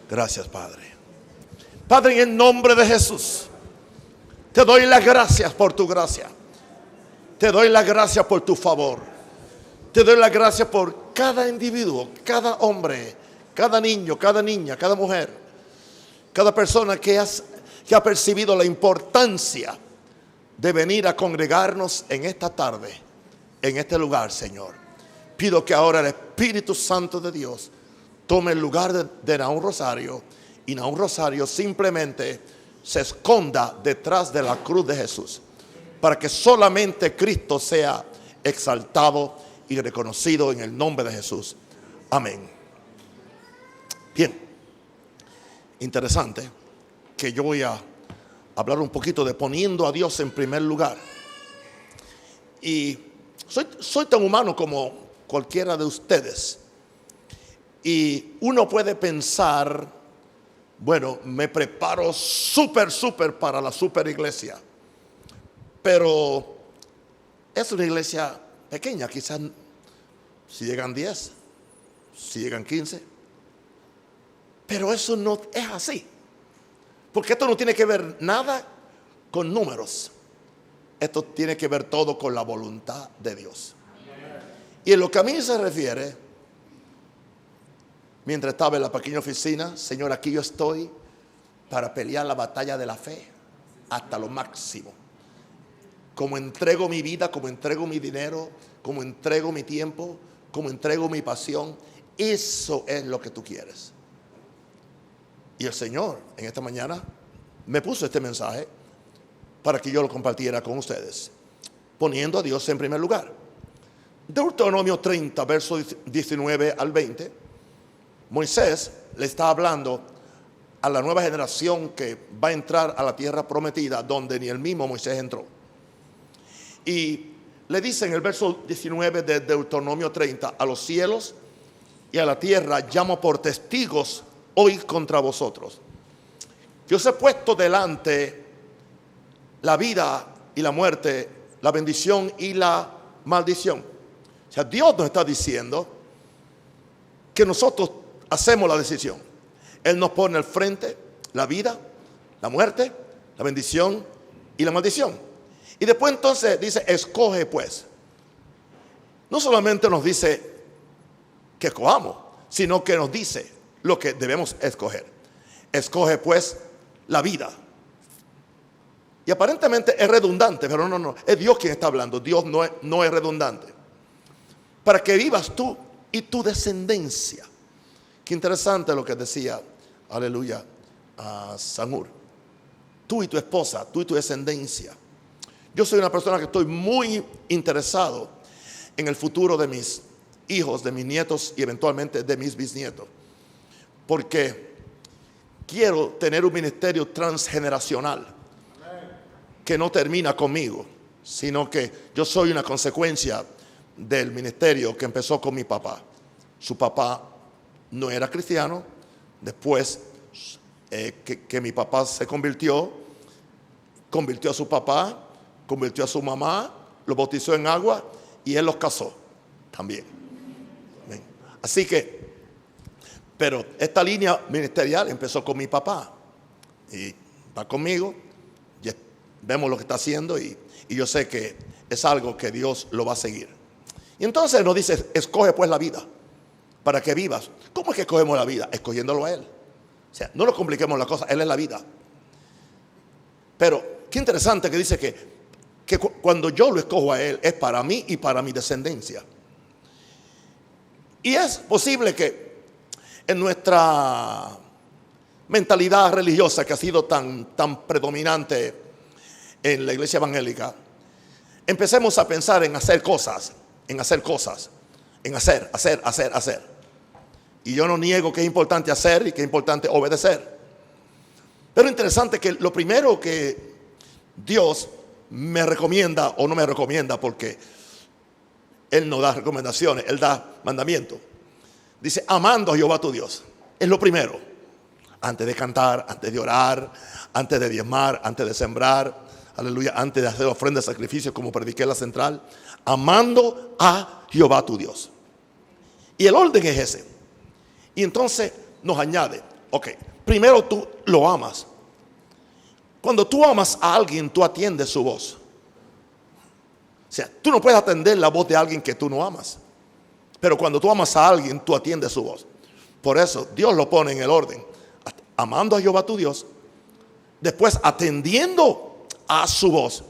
Gracias, Padre. Padre, en el nombre de Jesús, te doy las gracias por tu gracia. Te doy las gracias por tu favor. Te doy las gracias por cada individuo, cada hombre, cada niño, cada niña, cada mujer, cada persona que ha percibido la importancia de venir a congregarnos en esta tarde, en este lugar, Señor. Pido que ahora el Espíritu Santo de Dios tome el lugar de Nahum Rosario, y Nahum Rosario simplemente se esconda detrás de la cruz de Jesús, para que solamente Cristo sea exaltado y reconocido en el nombre de Jesús. Amén. Bien, interesante que yo voy a hablar un poquito de poniendo a Dios en primer lugar. Y soy tan humano como cualquiera de ustedes. Y uno puede pensar, bueno, me preparo súper para la super iglesia. Pero es una iglesia pequeña, quizás si llegan 10, si llegan 15. Pero eso no es así. Porque esto no tiene que ver nada con números. Esto tiene que ver todo con la voluntad de Dios. Y en lo que a mí se refiere, mientras estaba en la pequeña oficina, Señor, aquí yo estoy para pelear la batalla de la fe hasta lo máximo. Como entrego mi vida, como entrego mi dinero, como entrego mi tiempo, como entrego mi pasión, eso es lo que tú quieres. Y el Señor en esta mañana me puso este mensaje para que yo lo compartiera con ustedes, poniendo a Dios en primer lugar. Deuteronomio 30, versos 19 al 20, Moisés le está hablando a la nueva generación que va a entrar a la tierra prometida, donde ni el mismo Moisés entró. Y le dice en el verso 19 de Deuteronomio 30, a los cielos y a la tierra llamo por testigos hoy contra vosotros. Yo os he puesto delante la vida y la muerte, la bendición y la maldición. O sea, Dios nos está diciendo que nosotros hacemos la decisión. Él nos pone al frente la vida, la muerte, la bendición y la maldición. Y después entonces dice, escoge pues. No solamente nos dice que escojamos, sino que nos dice lo que debemos escoger. Escoge pues la vida. Y aparentemente es redundante, pero no, es Dios quien está hablando. Dios no es redundante. Para que vivas tú y tu descendencia. Qué interesante lo que decía, aleluya, a Sanur. Tú y tu esposa, tú y tu descendencia. Yo soy una persona que estoy muy interesado en el futuro de mis hijos, de mis nietos y eventualmente de mis bisnietos. Porque quiero tener un ministerio transgeneracional que no termina conmigo, sino que yo soy una consecuencia del ministerio que empezó con mi papá. Su papá no era cristiano. Después que mi papá se convirtió a su papá, convirtió a su mamá, lo bautizó en agua y él los casó también. ¿Ven? Así que, pero esta línea ministerial empezó con mi papá y va conmigo. Y vemos lo que está haciendo y yo sé que es algo que Dios lo va a seguir. Y entonces nos dice, escoge pues la vida para que vivas. ¿Cómo es que escogemos la vida? Escogiéndolo a Él. O sea, no nos compliquemos la cosa, Él es la vida. Pero qué interesante que dice que cuando yo lo escojo a Él es para mí y para mi descendencia. Y es posible que en nuestra mentalidad religiosa que ha sido tan predominante en la iglesia evangélica, empecemos a pensar en hacer cosas, en hacer. Y yo no niego que es importante hacer y que es importante obedecer. Pero es interesante que lo primero que Dios me recomienda, o no me recomienda, porque Él no da recomendaciones, Él da mandamientos. Dice, amando a Jehová tu Dios. Es lo primero. Antes de cantar, antes de orar, antes de diezmar, antes de sembrar, aleluya, antes de hacer ofrendas, sacrificios, como prediqué en la central. Amando a Jehová tu Dios. Y el orden es ese. Y entonces nos añade, Ok, primero tú lo amas. Cuando tú amas a alguien, tú atiendes su voz. O sea, tú no puedes atender la voz de alguien que tú no amas. Pero cuando tú amas a alguien, tú atiendes su voz. Por eso Dios lo pone en el orden. Amando a Jehová tu Dios. Después atendiendo a su voz.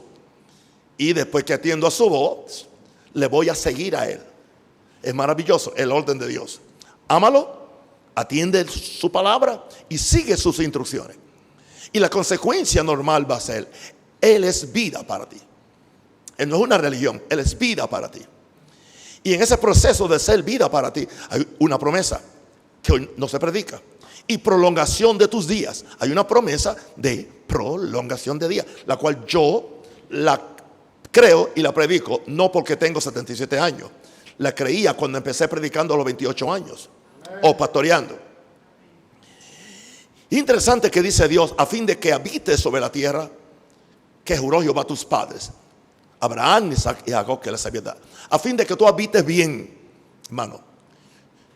Y después que atiendo a su voz, le voy a seguir a él. Es maravilloso el orden de Dios. Ámalo, atiende su palabra y sigue sus instrucciones. Y la consecuencia normal va a ser, Él es vida para ti. Él no es una religión, Él es vida para ti. Y en ese proceso de ser vida para ti, hay una promesa que hoy no se predica. Y prolongación de tus días. Hay una promesa de prolongación de días, la cual yo la creo y la predico, no porque tengo 77 años. La creía cuando empecé predicando a los 28 años. O pastoreando. Interesante que dice Dios, a fin de que habites sobre la tierra que juró Jehová a tus padres, Abraham, Isaac y Jacob, que les había dado. A fin de que tú habites bien, hermano.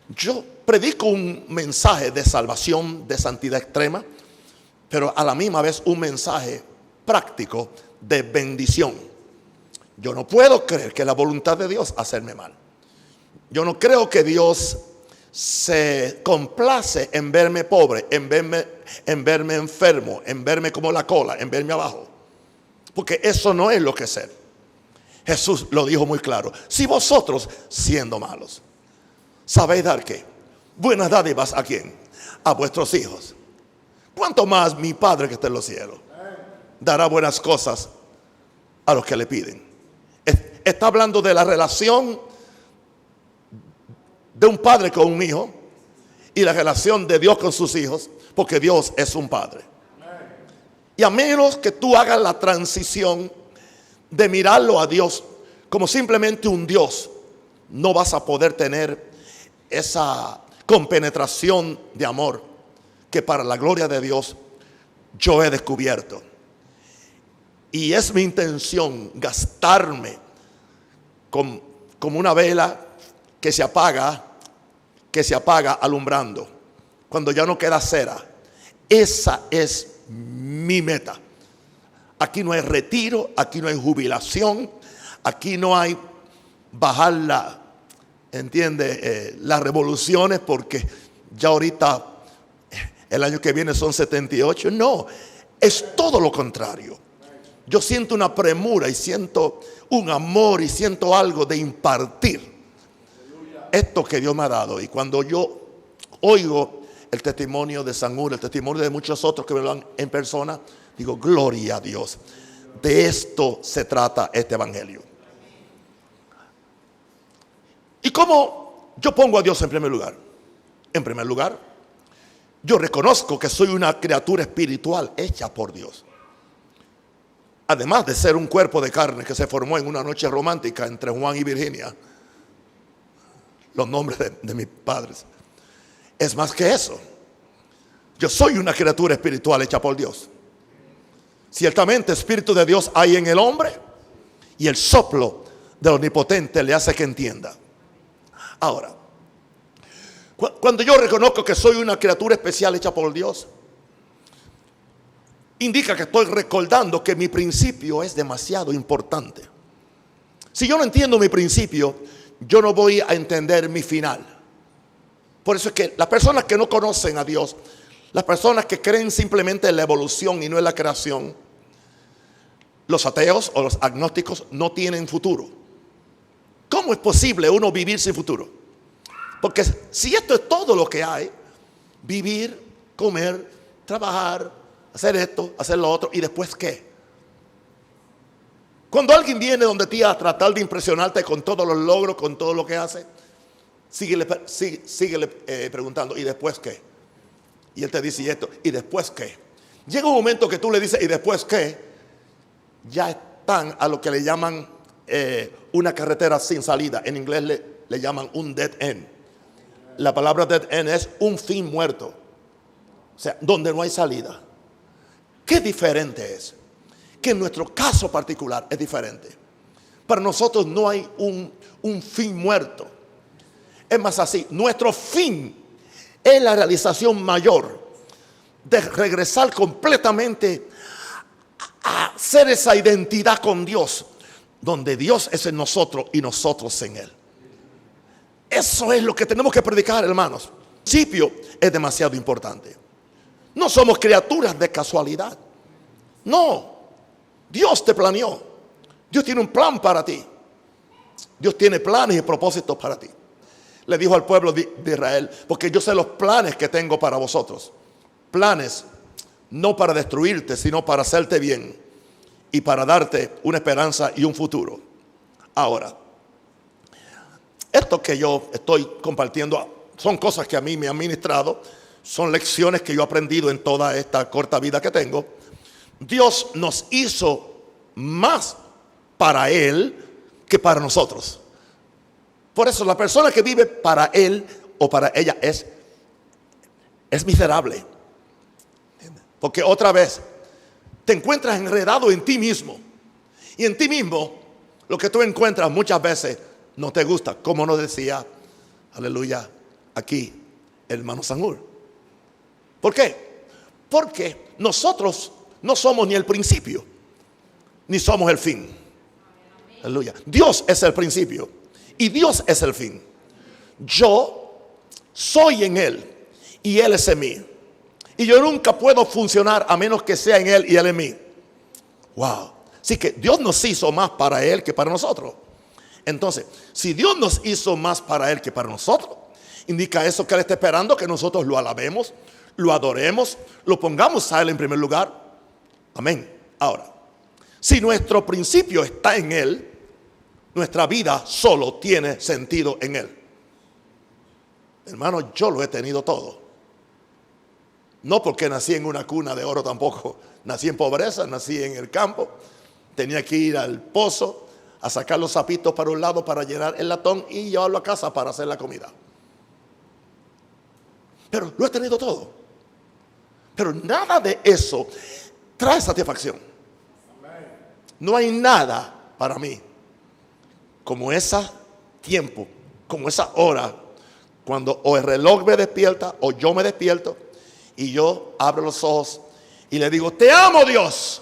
Yo predico un mensaje de salvación, de santidad extrema, pero a la misma vez un mensaje práctico de bendición. Yo no puedo creer que la voluntad de Dios hacerme mal. Yo no creo que Dios se complace en verme pobre, en verme enfermo, en verme como la cola, en verme abajo. Porque eso no es lo que es ser. Jesús lo dijo muy claro. Si vosotros, siendo malos, sabéis dar ¿qué? Buenas dádivas ¿a quién? A vuestros hijos. ¿Cuánto más mi Padre que está en los cielos dará buenas cosas a los que le piden? Está hablando de la relación de un padre con un hijo y la relación de Dios con sus hijos, porque Dios es un padre. Y a menos que tú hagas la transición de mirarlo a Dios como simplemente un Dios, no vas a poder tener esa compenetración de amor que para la gloria de Dios yo he descubierto. Y es mi intención gastarme como una vela que se apaga alumbrando cuando ya no queda cera. Esa es mi meta. Aquí no hay retiro, aquí no hay jubilación, aquí no hay bajar las revoluciones porque ya ahorita el año que viene son 78. No, es todo lo contrario. Yo siento una premura y siento un amor y siento algo de impartir esto que Dios me ha dado. Y cuando yo oigo el testimonio de Sanur, el testimonio de muchos otros que me hablan en persona, digo, gloria a Dios. De esto se trata este evangelio. ¿Y cómo yo pongo a Dios en primer lugar? En primer lugar, yo reconozco que soy una criatura espiritual hecha por Dios. Además de ser un cuerpo de carne que se formó en una noche romántica entre Juan y Virginia, los nombres de mis padres, es más que eso. Yo soy una criatura espiritual hecha por Dios. Ciertamente Espíritu de Dios hay en el hombre y el soplo del Omnipotente le hace que entienda. Ahora, cuando yo reconozco que soy una criatura especial hecha por Dios, indica que estoy recordando que mi principio es demasiado importante. Si yo no entiendo mi principio, yo no voy a entender mi final. Por eso es que las personas que no conocen a Dios, las personas que creen simplemente en la evolución y no en la creación, los ateos o los agnósticos no tienen futuro. ¿Cómo es posible uno vivir sin futuro? Porque si esto es todo lo que hay, vivir, comer, trabajar, hacer esto, hacer lo otro, ¿y después qué? Cuando alguien viene donde ti a tratar de impresionarte con todos los logros, con todo lo que hace, síguele preguntando, ¿y después qué? Y él te dice, ¿y esto? ¿Y después qué? Llega un momento que tú le dices, ¿y después qué? Ya están a lo que le llaman una carretera sin salida. En inglés le llaman un dead end. La palabra dead end es un fin muerto. O sea, donde no hay salida. ¿Qué diferente es? Que en nuestro caso particular es diferente. Para nosotros no hay un fin muerto. Es más así, nuestro fin es la realización mayor de regresar completamente a ser esa identidad con Dios, donde Dios es en nosotros y nosotros en Él. Eso es lo que tenemos que predicar, hermanos. El principio es demasiado importante. No somos criaturas de casualidad. No, Dios te planeó. Dios tiene un plan para ti. Dios tiene planes y propósitos para ti. Le dijo al pueblo de Israel: porque yo sé los planes que tengo para vosotros. Planes no para destruirte, sino para hacerte bien y para darte una esperanza y un futuro. Ahora, esto que yo estoy compartiendo son cosas que a mí me han ministrado, son lecciones que yo he aprendido en toda esta corta vida que tengo. Dios nos hizo más para Él que para nosotros. Por eso la persona que vive para él o para ella es miserable. Porque otra vez te encuentras enredado en ti mismo. Y en ti mismo lo que tú encuentras muchas veces no te gusta. Como nos decía, aleluya, aquí el hermano Sanjur. ¿Por qué? Porque nosotros no somos ni el principio, ni somos el fin. Aleluya. Dios es el principio y Dios es el fin. Yo soy en Él y Él es en mí. Y yo nunca puedo funcionar a menos que sea en Él y Él en mí. Wow. Así que Dios nos hizo más para Él que para nosotros. Entonces, si Dios nos hizo más para Él que para nosotros, indica eso que Él está esperando que nosotros lo alabemos, lo adoremos, lo pongamos a Él en primer lugar. Amén. Ahora, si nuestro principio está en Él, nuestra vida solo tiene sentido en Él. Hermano, yo lo he tenido todo. No porque nací en una cuna de oro tampoco. Nací en pobreza, nací en el campo. Tenía que ir al pozo a sacar los sapitos para un lado para llenar el latón y llevarlo a casa para hacer la comida. Pero lo he tenido todo. Pero nada de eso trae satisfacción. No hay nada para mí como ese tiempo, como esa hora, cuando o el reloj me despierta o yo me despierto y yo abro los ojos y le digo: te amo, Dios.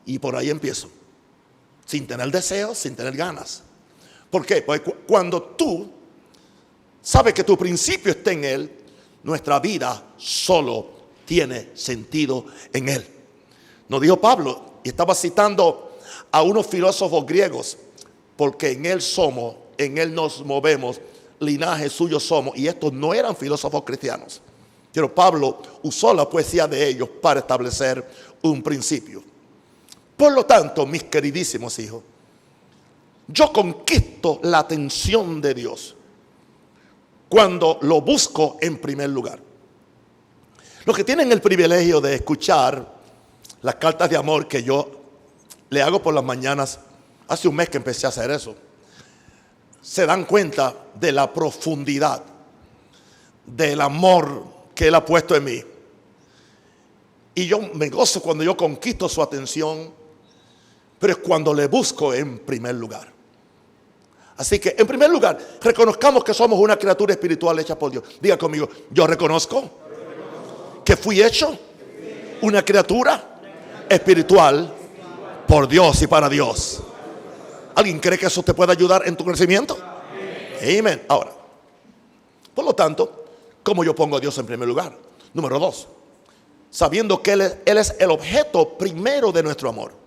Y por ahí empiezo, sin tener deseos, sin tener ganas. ¿Por qué? Porque cuando tú sabes que tu principio está en Él, nuestra vida solo tiene sentido en Él. Nos dijo Pablo, y estaba citando a unos filósofos griegos: porque en Él somos, en Él nos movemos, linaje suyo somos. Y estos no eran filósofos cristianos, pero Pablo usó la poesía de ellos para establecer un principio. Por lo tanto, mis queridísimos hijos, yo conquisto la atención de Dios cuando lo busco en primer lugar. Los que tienen el privilegio de escuchar las cartas de amor que yo le hago por las mañanas, hace un mes que empecé a hacer eso, se dan cuenta de la profundidad del amor que Él ha puesto en mí. Y yo me gozo cuando yo conquisto su atención, pero es cuando le busco en primer lugar. Así que, en primer lugar, reconozcamos que somos una criatura espiritual hecha por Dios. Diga conmigo: yo reconozco que fui hecho una criatura espiritual por Dios y para Dios. ¿Alguien cree que eso te puede ayudar en tu crecimiento? Amén. Ahora, por lo tanto, ¿cómo yo pongo a Dios en primer lugar? Número 2, sabiendo que Él es el objeto primero de nuestro amor.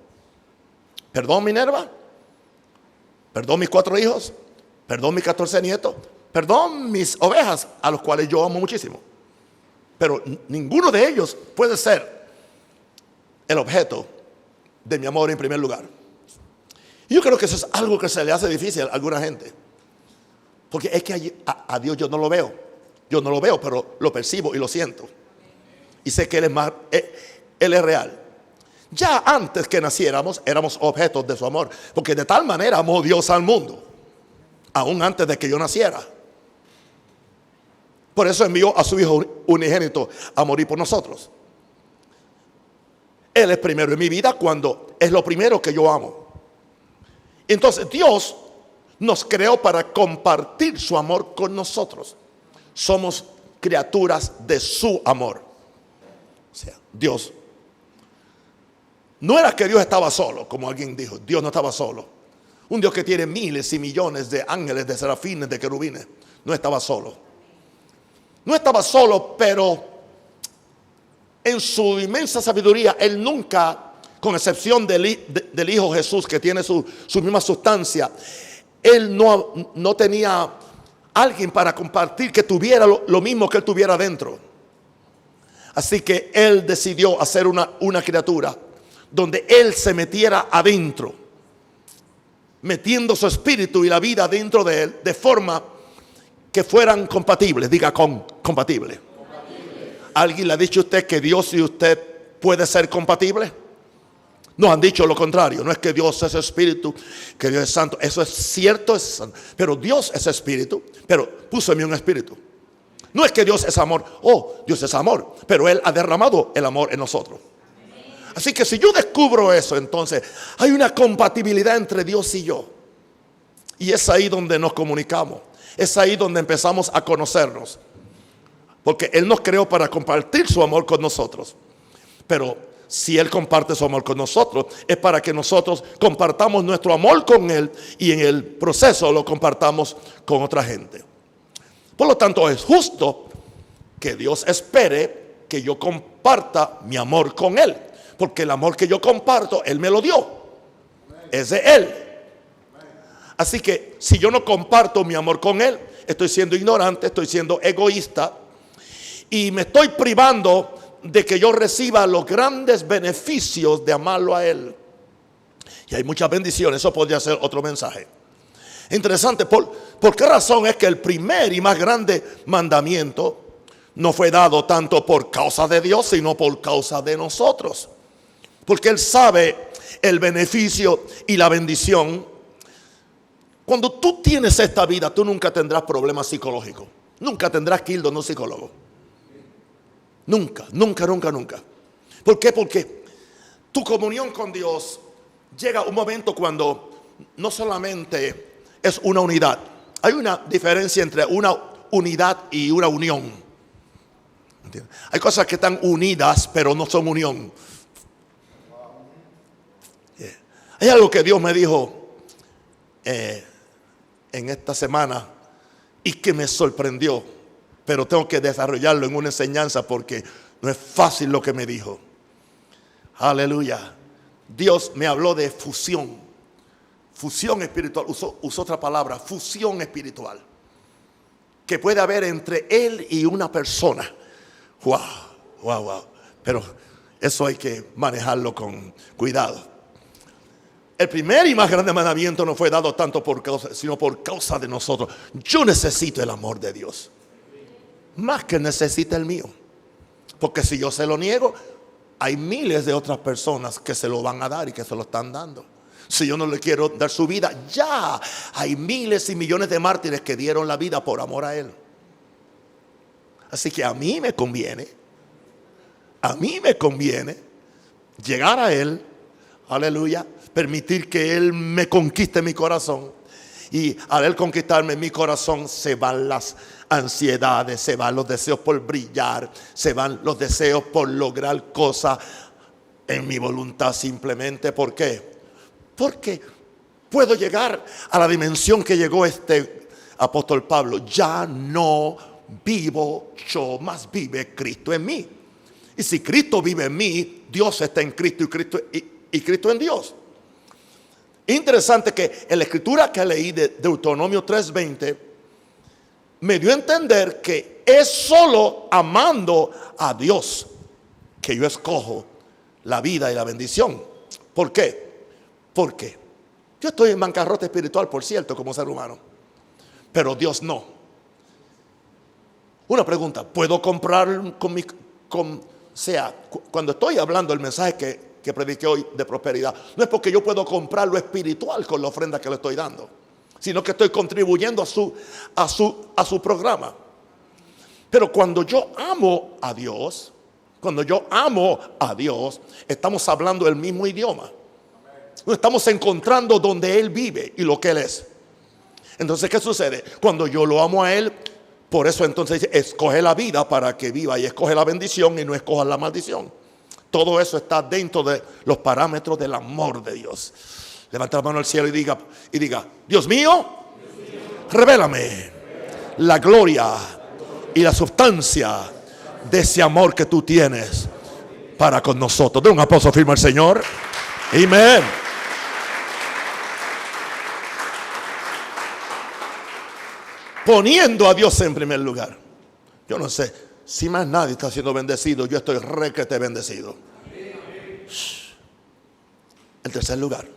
Perdón, Minerva. Perdón, mis 4 hijos. Perdón, mis 14 nietos. Perdón, mis ovejas, a los cuales yo amo muchísimo. Pero ninguno de ellos puede ser el objeto de mi amor en primer lugar. Y yo creo que eso es algo que se le hace difícil a alguna gente. Porque es que a Dios yo no lo veo. Yo no lo veo, pero lo percibo y lo siento. Y sé que Él es real. Ya antes que naciéramos, éramos objetos de su amor. Porque de tal manera amó Dios al mundo, aún antes de que yo naciera. Por eso envió a su Hijo unigénito a morir por nosotros. Él es primero en mi vida cuando es lo primero que yo amo. Entonces Dios nos creó para compartir su amor con nosotros. Somos criaturas de su amor. O sea, Dios. No era que Dios estaba solo, como alguien dijo. Dios no estaba solo. Un Dios que tiene miles y millones de ángeles, de serafines, de querubines. No estaba solo. No estaba solo, pero en su inmensa sabiduría, Él nunca, con excepción del Hijo Jesús, que tiene su misma sustancia, Él no tenía alguien para compartir que tuviera lo mismo que Él tuviera dentro. Así que Él decidió hacer una criatura donde Él se metiera adentro, metiendo su espíritu y la vida dentro de Él, de forma que fueran compatibles. Diga compatibles. ¿Alguien le ha dicho a usted que Dios y usted puede ser compatibles? Nos han dicho lo contrario. No es que Dios es espíritu, que Dios es santo. Eso es cierto, es santo. Pero Dios es espíritu, pero puso en mí un espíritu. No es que Dios es amor. Oh, Dios es amor, pero Él ha derramado el amor en nosotros. Así que si yo descubro eso, entonces hay una compatibilidad entre Dios y yo. Y es ahí donde nos comunicamos. Es ahí donde empezamos a conocernos. Porque Él nos creó para compartir su amor con nosotros. Pero si Él comparte su amor con nosotros, es para que nosotros compartamos nuestro amor con Él y en el proceso lo compartamos con otra gente. Por lo tanto, es justo que Dios espere que yo comparta mi amor con Él. Porque el amor que yo comparto, Él me lo dio. Es de Él. Así que si yo no comparto mi amor con Él, estoy siendo ignorante, estoy siendo egoísta y me estoy privando de que yo reciba los grandes beneficios de amarlo a Él. Y hay muchas bendiciones. Eso podría ser otro mensaje. Interesante. ¿Por qué razón es que el primer y más grande mandamiento no fue dado tanto por causa de Dios, sino por causa de nosotros? Porque Él sabe el beneficio y la bendición. Cuando tú tienes esta vida, tú nunca tendrás problemas psicológicos. Nunca tendrás que ir donde un psicólogo. Nunca. ¿Por qué? Porque tu comunión con Dios llega un momento cuando no solamente es una unidad. Hay una diferencia entre una unidad y una unión. ¿Entiendes? Hay cosas que están unidas, pero no son unión. Hay algo que Dios me dijo en esta semana y que me sorprendió, pero tengo que desarrollarlo en una enseñanza porque no es fácil lo que me dijo. Aleluya. Dios me habló de fusión espiritual. Usó otra palabra, fusión espiritual, que puede haber entre Él y una persona. Wow. Pero eso hay que manejarlo con cuidado. El primer y más grande mandamiento no fue dado tanto por causa, sino por causa de nosotros. Yo necesito el amor de Dios más que necesita el mío. Porque si yo se lo niego, hay miles de otras personas que se lo van a dar y que se lo están dando. Si yo no le quiero dar su vida, ya hay miles y millones de mártires que dieron la vida por amor a Él. Así que a mí me conviene llegar a Él, aleluya, permitir que Él me conquiste mi corazón. Y al Él conquistarme mi corazón, se van las ansiedades, se van los deseos por brillar, se van los deseos por lograr cosas en mi voluntad simplemente. ¿Por qué? Porque puedo llegar a la dimensión que llegó este apóstol Pablo. Ya no vivo yo, más vive Cristo en mí. Y si Cristo vive en mí, Dios está en Cristo y Cristo en Dios. Interesante que en la escritura que leí de Deuteronomio 3:20 me dio a entender que es solo amando a Dios que yo escojo la vida y la bendición. ¿Por qué? Porque yo estoy en bancarrota espiritual, por cierto, como ser humano, pero Dios no. Una pregunta: ¿puedo comprar cuando estoy hablando el mensaje que prediqué hoy de prosperidad? No es porque yo puedo comprar lo espiritual con la ofrenda que le estoy dando, sino que estoy contribuyendo a su programa. Pero cuando yo amo a Dios, estamos hablando el mismo idioma. Nos estamos encontrando donde Él vive y lo que Él es. Entonces, ¿qué sucede? Cuando yo lo amo a Él, Por eso entonces dice, escoge la vida para que viva, y escoge la bendición y no escoja la maldición. Todo eso está dentro de los parámetros del amor de Dios. Levanta la mano al cielo y diga, Dios mío, revélame la gloria y la sustancia de ese amor que tú tienes para con nosotros. De un aplauso firme al Señor. Amén. Poniendo a Dios en primer lugar. Yo no sé si más nadie está siendo bendecido. Yo estoy requete bendecido. En tercer lugar,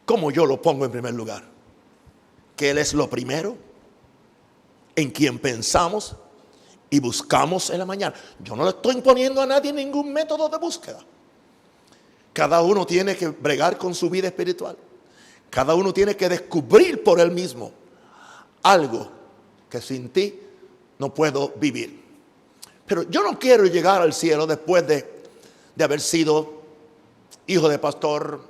¿cómo yo lo pongo en primer lugar? Que Él es lo primero en quien pensamos y buscamos en la mañana. Yo no le estoy imponiendo a nadie ningún método de búsqueda. Cada uno tiene que bregar con su vida espiritual. Cada uno tiene que descubrir por él mismo algo que sin ti no puedo vivir. Pero yo no quiero llegar al cielo después de haber sido hijo de pastor,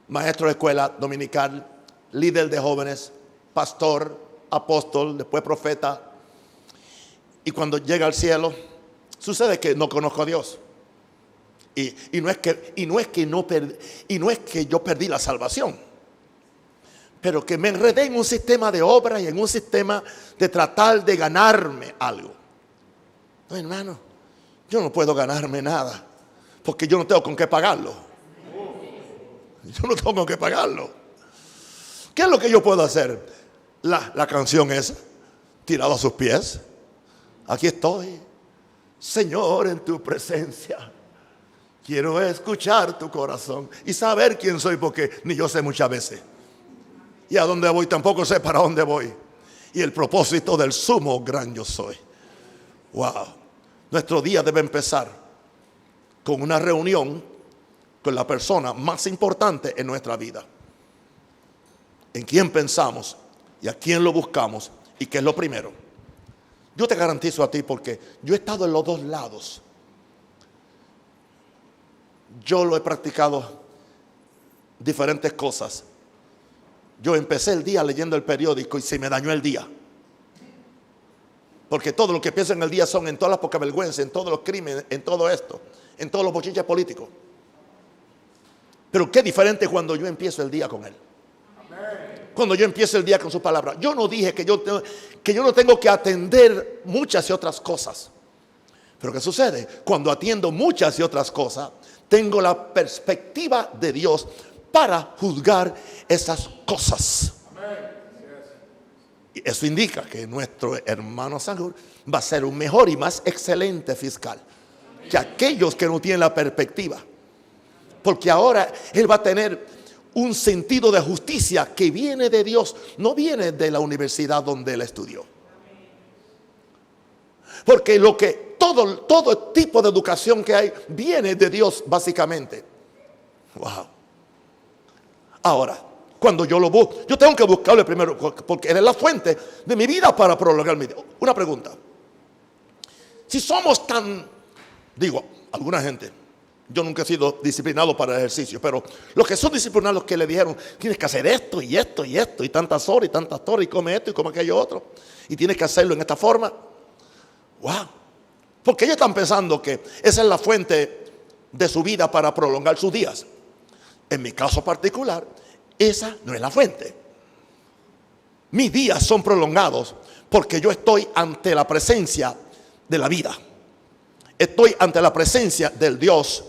maestro de escuela dominical, líder de jóvenes, pastor, apóstol, después profeta. Y cuando llega al cielo, sucede que no conozco a Dios. Y no es que yo perdí la salvación, pero que me enredé en un sistema de obras y en un sistema de tratar de ganarme algo. No, hermano, yo no puedo ganarme nada, porque yo no tengo con qué pagarlo. Yo no tengo con qué pagarlo. ¿Qué es lo que yo puedo hacer? La canción es tirado a sus pies. Aquí estoy, Señor, en tu presencia. Quiero escuchar tu corazón y saber quién soy, porque ni yo sé muchas veces. Y a dónde voy tampoco sé para dónde voy. Y el propósito del sumo gran yo soy. Wow. Nuestro día debe empezar con una reunión con la persona más importante en nuestra vida. En quién pensamos y a quién lo buscamos y qué es lo primero. Yo te garantizo a ti, porque yo he estado en los dos lados. Yo lo he practicado diferentes cosas. Yo empecé el día leyendo el periódico y se me dañó el día. Porque todo lo que pienso en el día son en todas las pocavergüenzas, en todos los crímenes, en todo esto, en todos los bochinches políticos. Pero qué diferente cuando yo empiezo el día con Él. Cuando yo empiezo el día con su palabra. Yo no dije que yo no tengo que atender muchas y otras cosas. Pero ¿qué sucede? Cuando atiendo muchas y otras cosas, tengo la perspectiva de Dios para juzgar esas cosas. Y eso indica que nuestro hermano Sanjur va a ser un mejor y más excelente fiscal que aquellos que no tienen la perspectiva. Porque ahora él va a tener un sentido de justicia que viene de Dios, no viene de la universidad donde él estudió. Porque todo tipo de educación que hay viene de Dios, básicamente. Wow. Ahora, cuando yo lo busco, yo tengo que buscarlo primero, porque Él es la fuente de mi vida para prolongar mi vida. Una pregunta: si somos alguna gente, yo nunca he sido disciplinado para el ejercicio, pero los que son disciplinados, que le dijeron, tienes que hacer esto y esto y esto, y tantas horas, y come esto y come aquello otro, y tienes que hacerlo en esta forma. Wow. Porque ellos están pensando que esa es la fuente de su vida para prolongar sus días. En mi caso particular, esa no es la fuente. Mis días son prolongados porque yo estoy ante la presencia de la vida. Estoy ante la presencia del Dios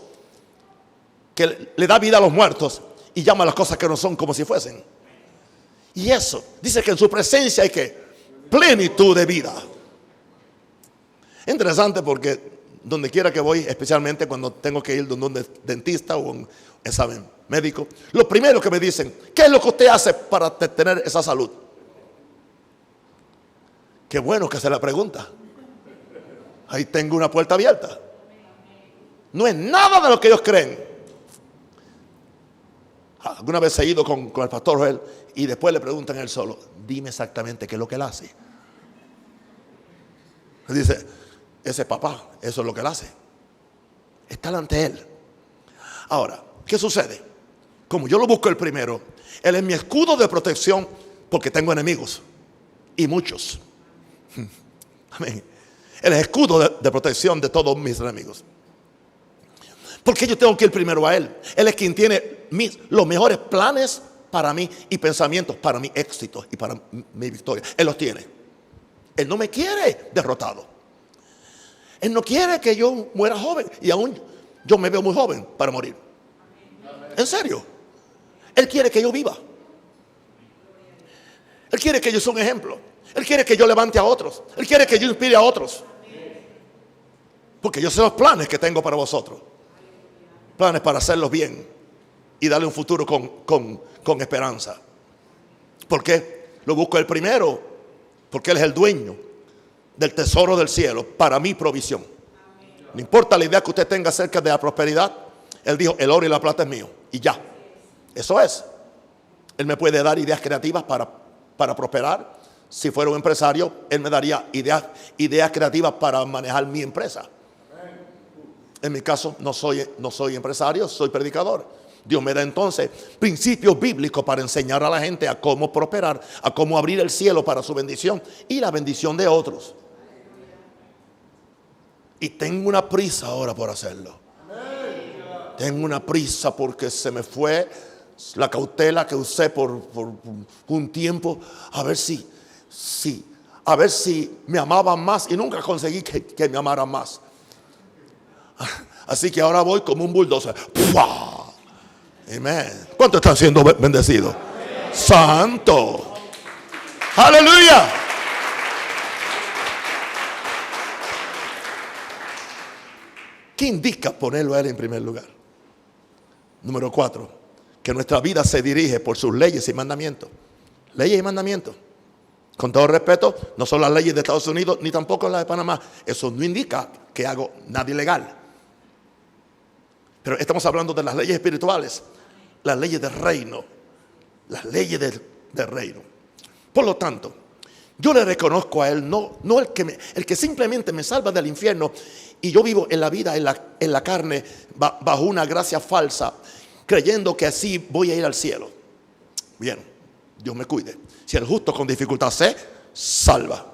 que le da vida a los muertos y llama a las cosas que no son como si fuesen. Y eso, dice que en su presencia hay que plenitud de vida. Interesante, porque donde quiera que voy, especialmente cuando tengo que ir donde un dentista o un examen médico, lo primero que me dicen: ¿qué es lo que usted hace para tener esa salud? Qué bueno que se la pregunta. Ahí tengo una puerta abierta. No es nada de lo que ellos creen. Alguna vez he ido con el pastor Joel y después le preguntan a él solo: dime exactamente qué es lo que él hace. Él dice: ese papá, eso es lo que él hace. Está ante él. Ahora, ¿qué sucede? Como yo lo busco el primero, Él es mi escudo de protección, porque tengo enemigos. y muchos. Amén. Él es escudo de protección de todos mis enemigos. Porque yo tengo que ir primero a Él. Él es quien tiene los mejores planes para mí y pensamientos para mi éxito y para mi victoria. Él los tiene. Él no me quiere derrotado. Él no quiere que yo muera joven. Y aún yo me veo muy joven para morir. En serio. Él quiere que yo viva. Él quiere que yo sea un ejemplo. Él quiere que yo levante a otros. Él quiere que yo inspire a otros. Porque yo sé los planes que tengo para vosotros. Planes para hacerlos bien y darle un futuro con esperanza. ¿Por qué? Lo busco el primero. Porque Él es el dueño del tesoro del cielo para mi provisión. No importa la idea que usted tenga acerca de la prosperidad. Él dijo, el oro y la plata es mío. Y ya. Eso es. Él me puede dar ideas creativas para prosperar. Si fuera un empresario, Él me daría ideas creativas para manejar mi empresa. En mi caso, no soy empresario, soy predicador. Dios me da entonces principios bíblicos para enseñar a la gente a cómo prosperar, a cómo abrir el cielo para su bendición y la bendición de otros. Y tengo una prisa ahora por hacerlo. Tengo una prisa porque se me fue la cautela que usé por un tiempo. A ver si me amaban más, y nunca conseguí que me amaran más. Así que ahora voy como un bulldozer. ¡Pua! Amén. ¿Cuántos están siendo bendecidos? Amén. Santo. Aleluya. ¿Qué indica ponerlo a Él en primer lugar? Número 4, que nuestra vida se dirige por sus leyes y mandamientos. Leyes y mandamientos. Con todo respeto, no son las leyes de Estados Unidos ni tampoco las de Panamá. Eso no indica que hago nada ilegal. Pero estamos hablando de las leyes espirituales, las leyes del reino, las leyes del reino. Por lo tanto, yo le reconozco a Él, no el que simplemente me salva del infierno, y yo vivo en la vida, en la carne, bajo una gracia falsa, creyendo que así voy a ir al cielo. Bien, Dios me cuide. Si el justo con dificultad se salva,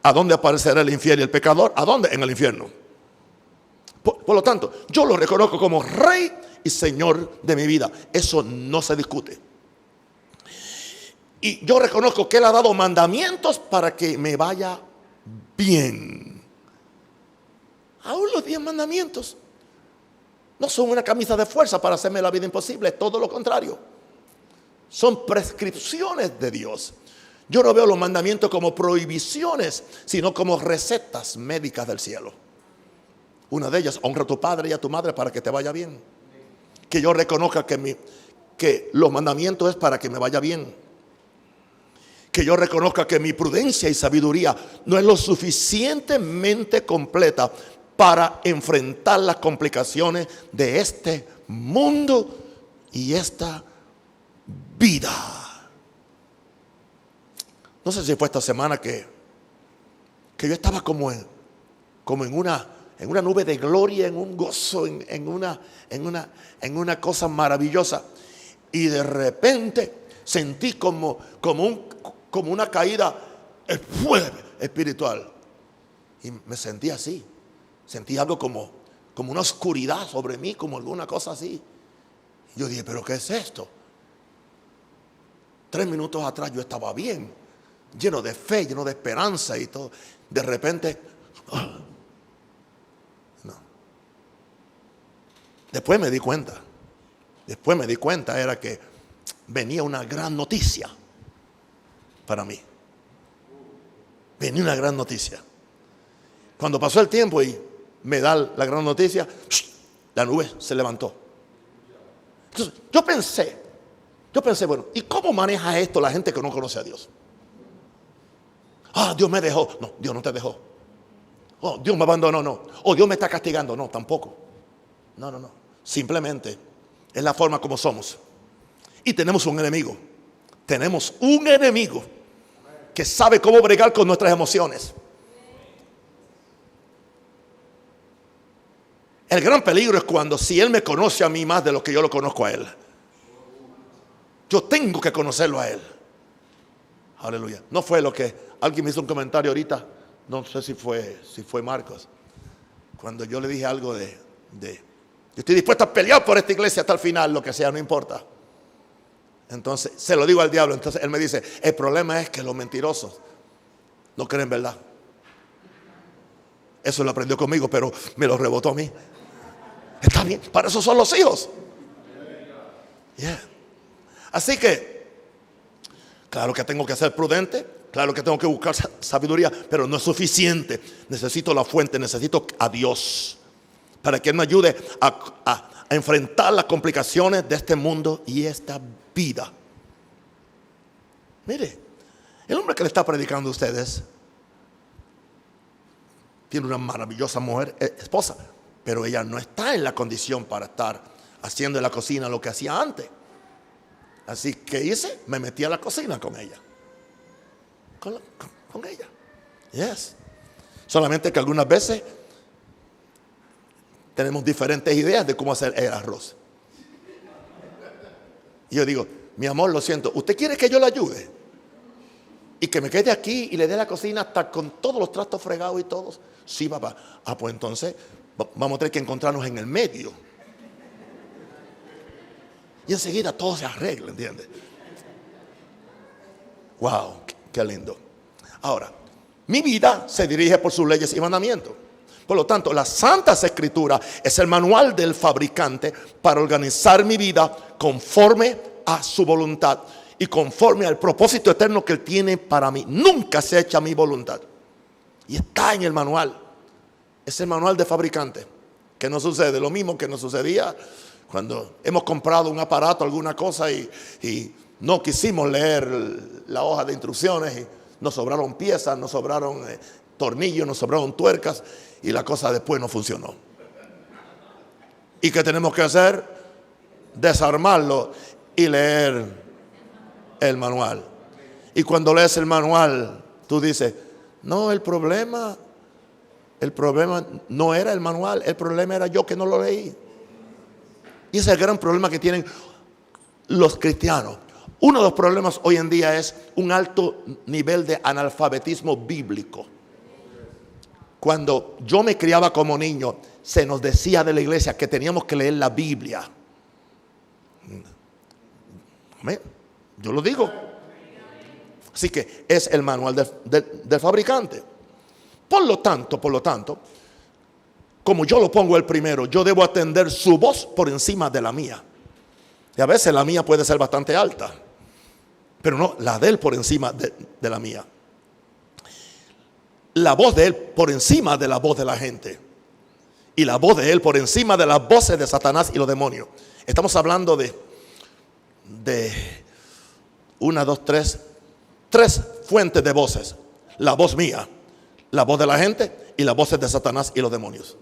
¿a dónde aparecerá el infiel y el pecador? ¿A dónde? En el infierno. Por lo tanto, yo lo reconozco como Rey y Señor de mi vida. Eso no se discute. Y yo reconozco que Él ha dado mandamientos para que me vaya bien. Aún los 10 mandamientos no son una camisa de fuerza para hacerme la vida imposible. Es todo lo contrario. Son prescripciones de Dios. Yo no veo los mandamientos como prohibiciones, sino como recetas médicas del cielo. Una de ellas, honra a tu padre y a tu madre para que te vaya bien. Que yo reconozca que los mandamientos es para que me vaya bien. Que yo reconozca que mi prudencia y sabiduría no es lo suficientemente completa para enfrentar las complicaciones de este mundo y esta vida. No sé si fue esta semana que yo estaba como en una nube de gloria, en un gozo, en una cosa maravillosa. Y de repente sentí como una caída espiritual. Y me sentí así. Sentí algo como una oscuridad sobre mí, como alguna cosa así. Y yo dije, ¿pero qué es esto? 3 minutos atrás yo estaba bien, lleno de fe, lleno de esperanza y todo. De repente, no. Después me di cuenta, era que venía una gran noticia para mí. Venía una gran noticia. Cuando pasó el tiempo y me da la gran noticia, la nube se levantó. Entonces, yo pensé, bueno, ¿y cómo maneja esto la gente que no conoce a Dios? Dios me dejó. No, Dios no te dejó. Dios me abandonó. No. Dios me está castigando. No, tampoco. No. Simplemente es la forma como somos. Y tenemos un enemigo. Tenemos un enemigo que sabe cómo bregar con nuestras emociones. El gran peligro es cuando si Él me conoce a mí más de lo que yo lo conozco a Él. Yo tengo que conocerlo a Él. Aleluya. No fue lo que Alguien me hizo un comentario ahorita, no sé si fue Marcos, cuando yo le dije algo de yo estoy dispuesto a pelear por esta iglesia hasta el final, lo que sea, no importa. Entonces se lo digo al diablo. Entonces él me dice, el problema es que los mentirosos no creen verdad. Eso lo aprendió conmigo, pero me lo rebotó a mí. Está bien, para eso son los hijos. Yeah. Así que, claro que tengo que ser prudente, claro que tengo que buscar sabiduría, pero no es suficiente. Necesito la fuente, necesito a Dios para que Él me ayude a enfrentar las complicaciones de este mundo y esta vida. Mire, el hombre que le está predicando a ustedes tiene una maravillosa mujer, esposa, pero ella no está en la condición para estar haciendo en la cocina lo que hacía antes. Así que hice, me metí a la cocina con ella. Con ella. Yes. Solamente que algunas veces tenemos diferentes ideas de cómo hacer el arroz. Y yo digo, mi amor, lo siento, ¿usted quiere que yo le ayude? Y que me quede aquí y le dé la cocina hasta con todos los trastos fregados y todos. Sí, papá. Ah, pues entonces vamos a tener que encontrarnos en el medio. Y enseguida todo se arregla, ¿entiendes? Wow, qué lindo. Ahora, mi vida se dirige por sus leyes y mandamientos. Por lo tanto, las Santas Escrituras es el manual del fabricante para organizar mi vida conforme a su voluntad y conforme al propósito eterno que Él tiene para mí. Nunca se echa mi voluntad. Y está en el manual. Es el manual de fabricante. ¿Qué nos sucede? Lo mismo que nos sucedía cuando hemos comprado un aparato, alguna cosa y no quisimos leer la hoja de instrucciones y nos sobraron piezas, nos sobraron tornillos, nos sobraron tuercas y la cosa después no funcionó. ¿Y qué tenemos que hacer? Desarmarlo y leer el manual. Y cuando lees el manual, tú dices, no, el problema no era el manual, el problema era yo que no lo leí. Y ese es el gran problema que tienen los cristianos. Uno de los problemas hoy en día es un alto nivel de analfabetismo bíblico. Cuando yo me criaba como niño, se nos decía de la iglesia que teníamos que leer la Biblia. Amén. Yo lo digo. Así que es el manual del fabricante. Por lo tanto, como yo lo pongo el primero, yo debo atender su voz por encima de la mía. Y a veces la mía puede ser bastante alta, pero no, la de Él por encima de la mía. La voz de Él por encima de la voz de la gente. Y la voz de Él por encima de las voces de Satanás y los demonios. Estamos hablando de tres fuentes de voces. La voz mía, la voz de la gente y las voces de Satanás y los demonios.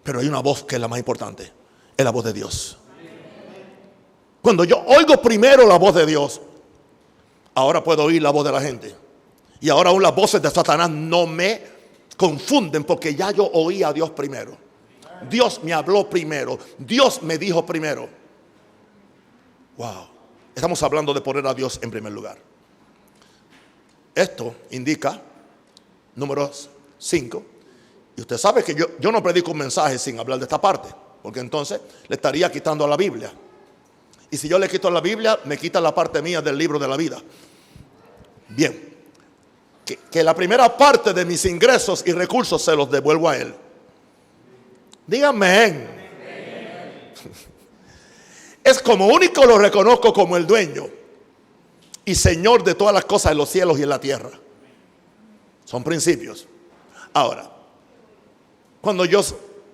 Pero hay una voz que es la más importante, es la voz de Dios. Cuando yo oigo primero la voz de Dios, ahora puedo oír la voz de la gente. Y ahora aún las voces de Satanás no me confunden porque ya yo oí a Dios primero. Dios me habló primero, Dios me dijo primero. Wow, estamos hablando de poner a Dios en primer lugar. Esto indica, número 5, y usted sabe que yo no predico un mensaje sin hablar de esta parte, porque entonces le estaría quitando a la Biblia. Y si yo le quito a la Biblia, me quita la parte mía del libro de la vida. Bien, que la primera parte de mis ingresos y recursos se los devuelvo a Él. Díganme. Es como único lo reconozco como el dueño y Señor de todas las cosas en los cielos y en la tierra. Son principios. Ahora, cuando yo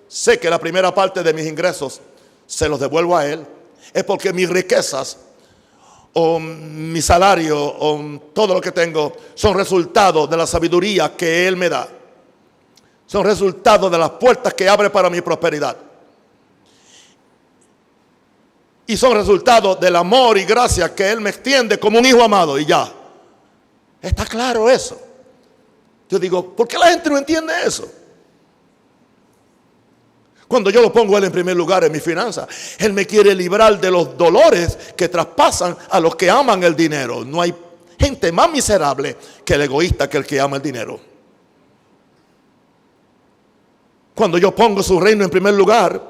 sé que la primera parte de mis ingresos se los devuelvo a Él, es porque mis riquezas o mi salario o todo lo que tengo son resultado de la sabiduría que Él me da. Son resultado de las puertas que abre para mi prosperidad. Y son resultado del amor y gracia que Él me extiende como un hijo amado. Y ya. Está claro eso. Yo digo, ¿por qué la gente no entiende eso? Cuando yo lo pongo a Él en primer lugar en mi finanza, Él me quiere librar de los dolores que traspasan a los que aman el dinero. No hay gente más miserable que el egoísta, que el que ama el dinero. Cuando yo pongo su reino en primer lugar,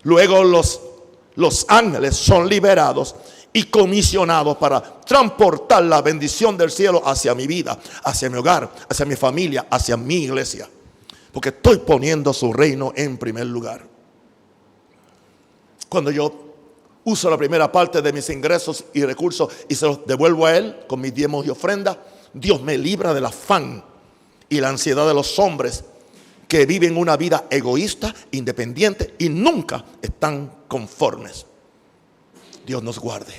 luego los ángeles son liberados y comisionados para transportar la bendición del cielo hacia mi vida, hacia mi hogar, hacia mi familia, hacia mi iglesia. Porque estoy poniendo su reino en primer lugar. Cuando yo uso la primera parte de mis ingresos y recursos y se los devuelvo a Él con mis diezmos y ofrendas, Dios me libra del afán y la ansiedad de los hombres que viven una vida egoísta, independiente y nunca están conformes. Dios nos guarde.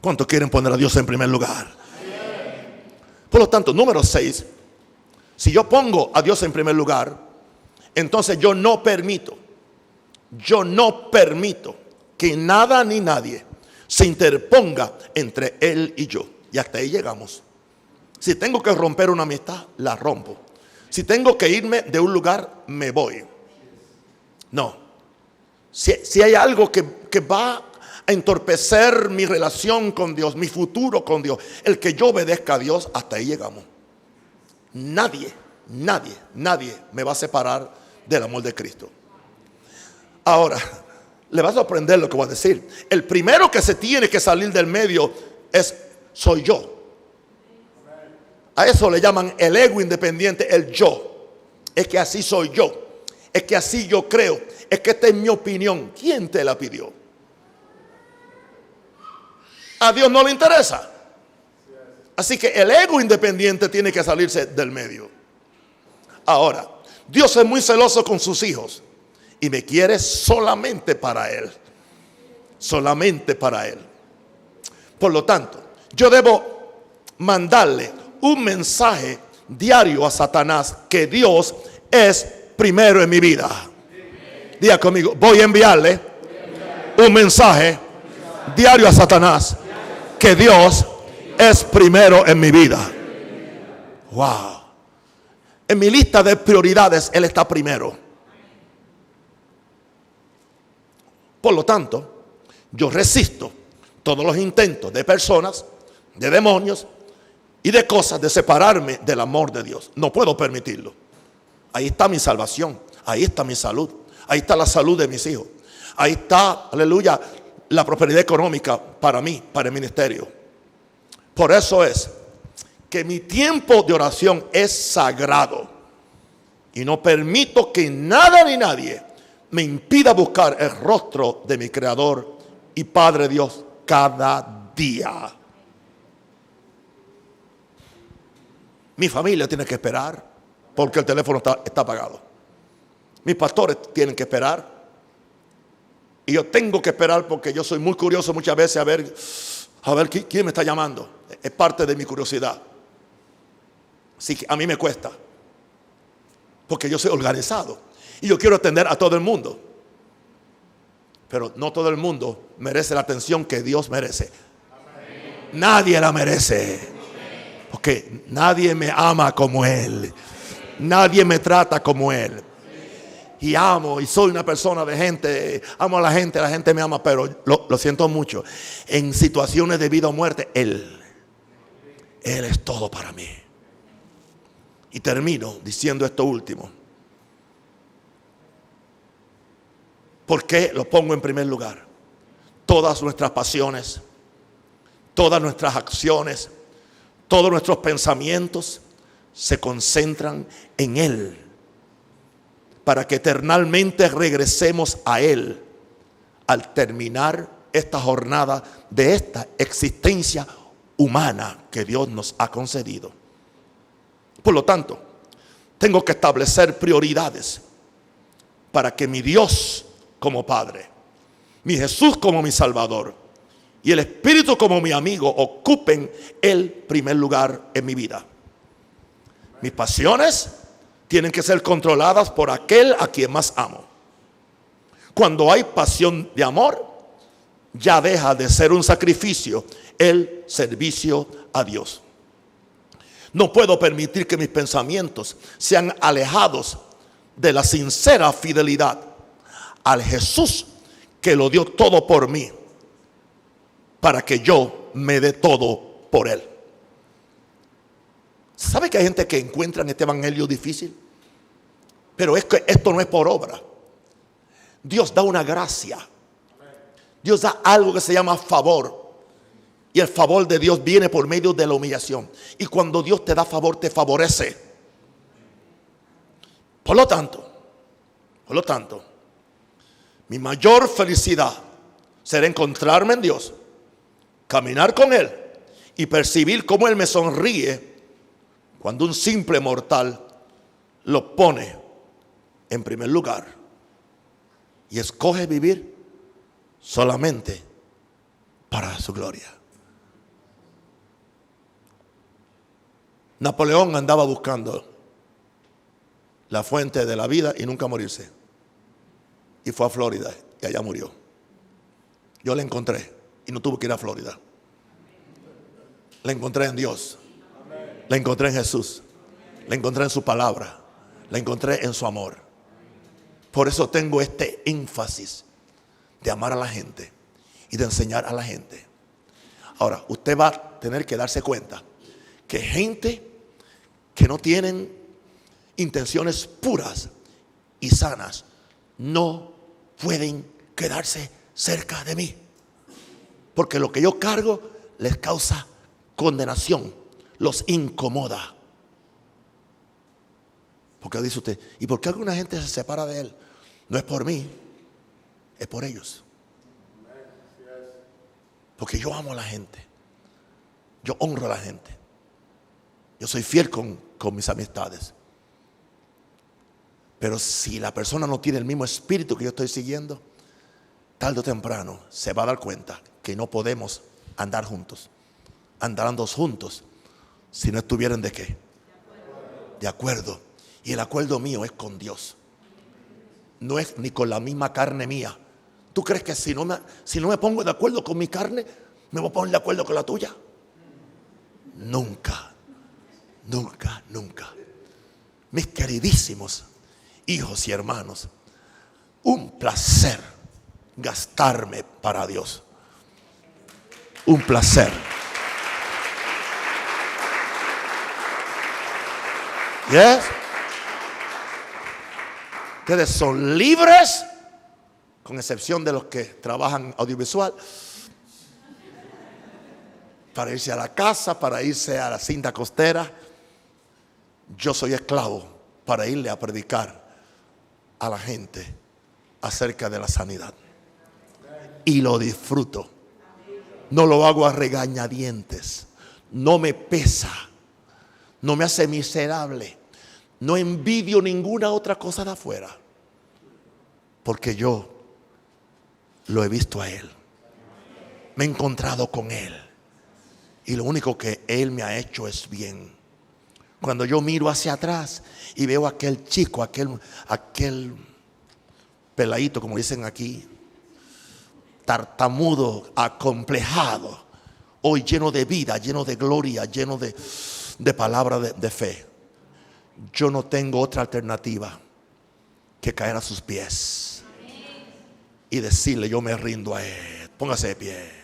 ¿Cuántos quieren poner a Dios en primer lugar? Por lo tanto, número 6, si yo pongo a Dios en primer lugar, entonces yo no permito que nada ni nadie se interponga entre Él y yo. Y hasta ahí llegamos. Si tengo que romper una amistad, la rompo. Si tengo que irme de un lugar, me voy. No. Si hay algo que va a entorpecer mi relación con Dios, mi futuro con Dios, el que yo obedezca a Dios, hasta ahí llegamos. Nadie me va a separar del amor de Cristo. Ahora, le va a sorprender lo que voy a decir. El primero que se tiene que salir del medio soy yo. A eso le llaman el ego independiente, el yo. Es que así soy yo. Es que así yo creo. Es que esta es mi opinión. ¿Quién te la pidió? A Dios no le interesa. Así que el ego independiente tiene que salirse del medio. Ahora, Dios es muy celoso con sus hijos y me quiere solamente para Él. Solamente para Él. Por lo tanto, yo debo mandarle un mensaje diario a Satanás que Dios es primero en mi vida. Diga conmigo, voy a enviarle un mensaje diario a Satanás que Dios es primero en mi vida. Wow. En mi lista de prioridades Él está primero. Por lo tanto, yo resisto todos los intentos de personas, de demonios y de cosas de separarme del amor de Dios. No puedo permitirlo. Ahí está mi salvación, ahí está mi salud, ahí está la salud de mis hijos, ahí está, aleluya, la prosperidad económica para mí, para el ministerio. Por eso es que mi tiempo de oración es sagrado y no permito que nada ni nadie me impida buscar el rostro de mi Creador y Padre Dios cada día. Mi familia tiene que esperar porque el teléfono está apagado. Mis pastores tienen que esperar. Y yo tengo que esperar porque yo soy muy curioso muchas veces a ver quién me está llamando. Es parte de mi curiosidad. Así que a mí me cuesta. Porque yo soy organizado. Y yo quiero atender a todo el mundo. Pero no todo el mundo merece la atención que Dios merece. Nadie la merece. Porque nadie me ama como Él. Nadie me trata como Él. Y amo, y soy una persona de gente. Amo a la gente me ama, pero lo siento mucho. En situaciones de vida o muerte, Él es todo para mí. Y termino diciendo esto último. ¿Por qué lo pongo en primer lugar? Todas nuestras pasiones, todas nuestras acciones, todos nuestros pensamientos se concentran en Él, para que eternalmente regresemos a Él al terminar esta jornada de esta existencia humana que Dios nos ha concedido. Por lo tanto, tengo que establecer prioridades para que mi Dios como Padre, mi Jesús como mi Salvador y el Espíritu como mi amigo ocupen el primer lugar en mi vida. Mis pasiones tienen que ser controladas por aquel a quien más amo. Cuando hay pasión de amor, ya deja de ser un sacrificio el servicio a Dios. No puedo permitir que mis pensamientos sean alejados de la sincera fidelidad al Jesús que lo dio todo por mí, para que yo me dé todo por Él. ¿Sabe que hay gente que encuentra en este evangelio difícil? Pero es que esto no es por obra. Dios da una gracia. Dios da algo que se llama favor. Y el favor de Dios viene por medio de la humillación. Y cuando Dios te da favor, te favorece. Por lo tanto, mi mayor felicidad será encontrarme en Dios, caminar con Él y percibir cómo Él me sonríe cuando un simple mortal lo pone en primer lugar y escoge vivir solamente para su gloria. Napoleón andaba buscando la fuente de la vida y nunca morirse. Y fue a Florida y allá murió. Yo la encontré y no tuve que ir a Florida. La encontré en Dios. La encontré en Jesús. La encontré en su palabra. La encontré en su amor. Por eso tengo este énfasis de amar a la gente y de enseñar a la gente. Ahora, usted va a tener que darse cuenta que gente que no tienen intenciones puras y sanas no pueden quedarse cerca de mí, porque lo que yo cargo les causa condenación, los incomoda. Porque dice usted, ¿y por qué alguna gente se separa de Él? No es por mí, es por ellos. Porque yo amo a la gente, yo honro a la gente, yo soy fiel con mis amistades. Pero si la persona no tiene el mismo espíritu que yo estoy siguiendo, tarde o temprano se va a dar cuenta que no podemos andar juntos. Andando juntos si no estuvieran ¿de qué? De acuerdo. Y el acuerdo mío es con Dios. No es ni con la misma carne mía. ¿Tú crees que si no me pongo de acuerdo con mi carne, me voy a poner de acuerdo con la tuya? Nunca, nunca, nunca. Mis queridísimos hijos y hermanos, un placer gastarme para Dios. Un placer. Yes. Ustedes son libres, con excepción de los que trabajan audiovisual, para irse a la casa, para irse a la cinta costera. Yo soy esclavo para irle a predicar a la gente acerca de la sanidad. Y lo disfruto. No lo hago a regañadientes. No me pesa. No me hace miserable. No envidio ninguna otra cosa de afuera. Porque yo lo he visto a Él. Me he encontrado con Él. Y lo único que Él me ha hecho es bien. Cuando yo miro hacia atrás y veo a aquel chico, aquel peladito, como dicen aquí, tartamudo, acomplejado, hoy lleno de vida, lleno de gloria, lleno de palabra de fe. Yo no tengo otra alternativa que caer a sus pies y decirle: yo me rindo a Él. Póngase de pie.